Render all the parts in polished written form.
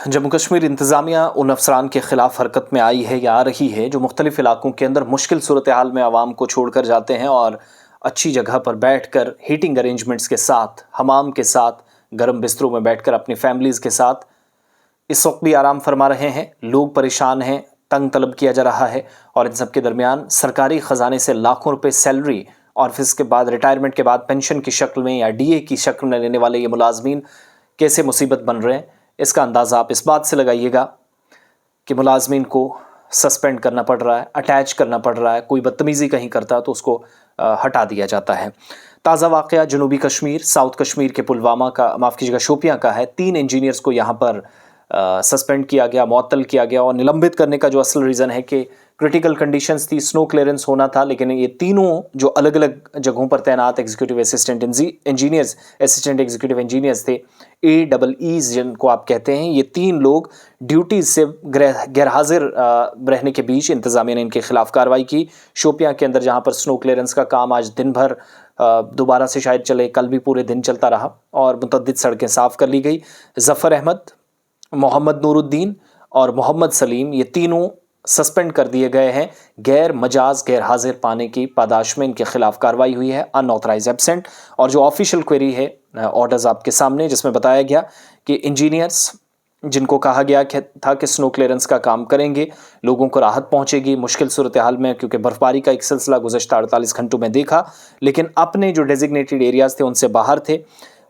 जम्मू कश्मीर इंतज़ामिया उन अफसरान के ख़िलाफ़ हरकत में आई है या आ रही है जो मुख्तलिफ़ इलाकों के अंदर मुश्किल सूरत हाल में आवाम को छोड़ कर जाते हैं और अच्छी जगह पर बैठ कर हीटिंग अरेंजमेंट्स के साथ, हमाम के साथ, गर्म बिस्तरों में बैठ कर अपनी फैमिलीज़ के साथ इस वक्त भी आराम फरमा रहे हैं। लोग परेशान हैं, तंग तलब किया जा रहा है और इन सब के दरमियान सरकारी ख़जाने से लाखों रुपए सैलरी और फिर इसके बाद रिटायरमेंट के बाद पेंशन की शक्ल में या डीए की शक्ल में लेने वाले ये मुलाजमीन कैसे मुसीबत बन रहे हैं, इसका अंदाज़ा आप इस बात से लगाइएगा कि मुलाजमीन को सस्पेंड करना पड़ रहा है, अटैच करना पड़ रहा है। कोई बदतमीज़ी कहीं करता है तो उसको हटा दिया जाता है। ताज़ा वाक़या जनूबी कश्मीर, साउथ कश्मीर के पुलवामा का, माफ़ कीजिएगा, शोपियां का है। 3 इंजीनियर्स को यहाँ पर सस्पेंड किया गया, मुअत्तल किया गया और निलंबित करने का जो असल रीज़न है कि क्रिटिकल कंडीशंस थी, स्नो क्लियरेंस होना था। लेकिन ये तीनों जो अलग अलग जगहों पर तैनात executive assistant engineers, assistant executive engineers थे, AEE जिनको आप कहते हैं, ये 3 लोग ड्यूटीज से गैरहाजिर रहने के बीच इंतज़ामिया ने इनके खिलाफ कार्रवाई की। शोपियां के अंदर जहां पर स्नो क्लियरेंस का काम आज दिन भर दोबारा से शायद चले, कल भी पूरे दिन चलता रहा और मुतअद्दिद सड़कें साफ़ कर ली गई। ज़फ़र अहमद, मोहम्मद नूरुद्दीन और मोहम्मद सलीम, ये तीनों सस्पेंड कर दिए गए हैं। गैर मजाज गैर हाजिर पाने की पादाश में इनके खिलाफ कार्रवाई हुई है, अनऑथराइज एब्सेंट। और जो ऑफिशियल क्वेरी है, ऑर्डर्स आपके सामने, जिसमें बताया गया कि इंजीनियर्स जिनको कहा गया था कि स्नो क्लियरेंस का काम करेंगे, लोगों को राहत पहुंचेगी मुश्किल सूरत हाल में, क्योंकि बर्फबारी का एक सिलसिला गुज़श्ता 48 घंटों में देखा, लेकिन अपने जो डेजिग्नेटेड एरियाज़ थे उनसे बाहर थे।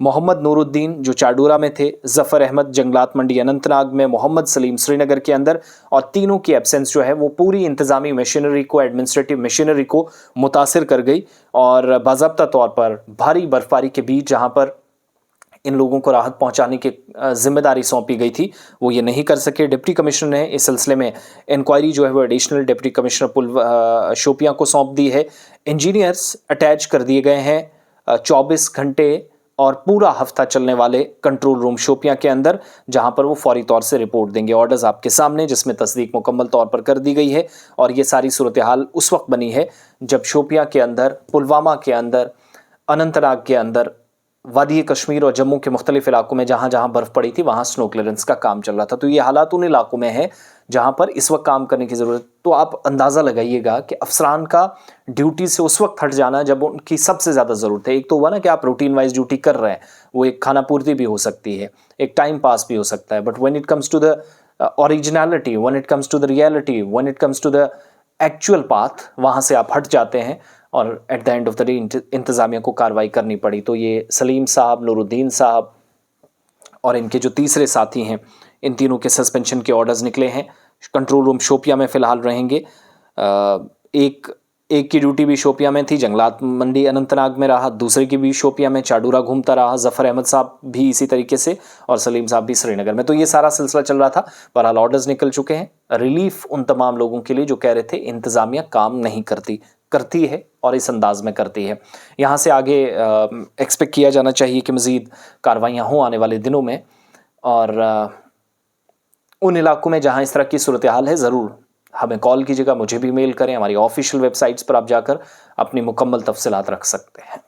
मोहम्मद नूरुद्दीन जो चाडूरा में थे, ज़फ़र अहमद जंगलात मंडी अनंतनाग में, मोहम्मद सलीम श्रीनगर के अंदर, और तीनों की एब्सेंस जो है वो पूरी इंतज़ामी मशीनरी को, एडमिनिस्ट्रेटिव मशीनरी को मुतासिर कर गई। और बाज़ाब्ता तौर पर भारी बर्फबारी के बीच जहाँ पर इन लोगों को राहत पहुंचाने की जिम्मेदारी सौंपी गई थी, वो ये नहीं कर सके। डिप्टी कमिश्नर ने इस सिलसिले में इंक्वायरी जो है वो एडिशनल डिप्टी कमिश्नर शोपियां को सौंप दी है। इंजीनियर्स अटैच कर दिए गए हैं 24 घंटे और पूरा हफ्ता चलने वाले कंट्रोल रूम शोपियां के अंदर, जहां पर वो फौरी तौर से रिपोर्ट देंगे। ऑर्डर्स आपके सामने, जिसमें तस्दीक मुकम्मल तौर पर कर दी गई है। और ये सारी सूरत हाल उस वक्त बनी है जब शोपियां के अंदर, पुलवामा के अंदर, अनंतनाग के अंदर, वादी कश्मीर और जम्मू के मुख्तलिफ इलाकों में जहाँ जहाँ बर्फ़ पड़ी थी वहाँ स्नो क्लियरेंस का काम चल रहा था। तो ये हालात उन इलाकों में है जहाँ पर इस वक्त काम करने की ज़रूरत। तो आप अंदाज़ा लगाइएगा कि अफसरान का ड्यूटी से उस वक्त हट जाना जब उनकी सबसे ज़्यादा ज़रूरत है। एक तो हुआ ना कि आप रूटीन वाइज ड्यूटी कर रहे हैं, वो एक खाना पूर्ति भी हो सकती है, एक टाइम पास भी हो सकता है, but when it comes to the originality, when it comes to the reality, when it comes to the actual path, वहाँ से आप हट जाते हैं और at the end of the day इंतज़ामिया को कार्रवाई करनी पड़ी। तो ये सलीम साहब, नूरुद्दीन साहब और इनके जो तीसरे साथी हैं, इन तीनों के सस्पेंशन के ऑर्डर्स निकले हैं। कंट्रोल रूम शोपियां में फ़िलहाल रहेंगे। एक की ड्यूटी भी शोपियां में थी, जंगलात मंडी अनंतनाग में रहा, दूसरे की भी शोपियां में चाडूरा घूमता रहा, ज़फ़र अहमद साहब भी इसी तरीके से और सलीम साहब भी श्रीनगर में। तो ये सारा सिलसिला चल रहा था। बहरहाल ऑर्डर्स निकल चुके हैं। रिलीफ उन तमाम लोगों के लिए जो कह रहे थे इंतज़ामिया काम नहीं करती है और इस अंदाज में करती है। यहाँ से आगे एक्सपेक्ट किया जाना चाहिए कि मज़ीद कार्रवाइयाँ हों आने वाले दिनों में। और उन इलाकों में जहाँ इस तरह की सूरत हाल है, ज़रूर हमें कॉल कीजिएगा, मुझे भी मेल करें। हमारी ऑफिशियल वेबसाइट्स पर आप जाकर अपनी मुकम्मल तफसीलात रख सकते हैं।